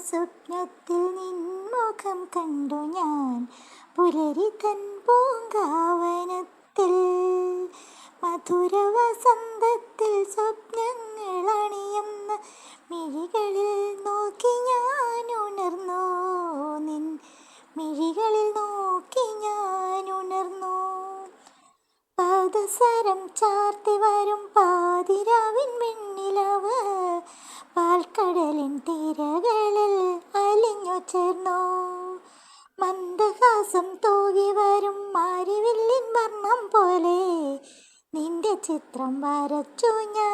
സ്വപ്നത്തിൽ നിൻമുഖം കണ്ടു ഞാൻ പുലരി തൻ പൂങ്കാവനത്തിൽ. മധുര വസന്തത്തിൽ സ്വപ്നങ്ങൾ അണിയുന്ന മിഴികളിൽ നോക്കി ഞാൻ ഉണർന്നു, നിൻ മിഴികളിൽ നോക്കി ഞാൻ ഉണർന്നു. പാദസരം ചാർത്തി വരും പാതിരാവിൻ വെണ്ണിലവ് പാൽക്കടലിൻ തീരകളിൽ അലിഞ്ഞു ചേർന്നു. മന്ദഹാസം തൂകി വരും മാരിവില്ലിൻ വർണ്ണം പോലെ നിന്റെ ചിത്രം വരച്ചു ഞാൻ.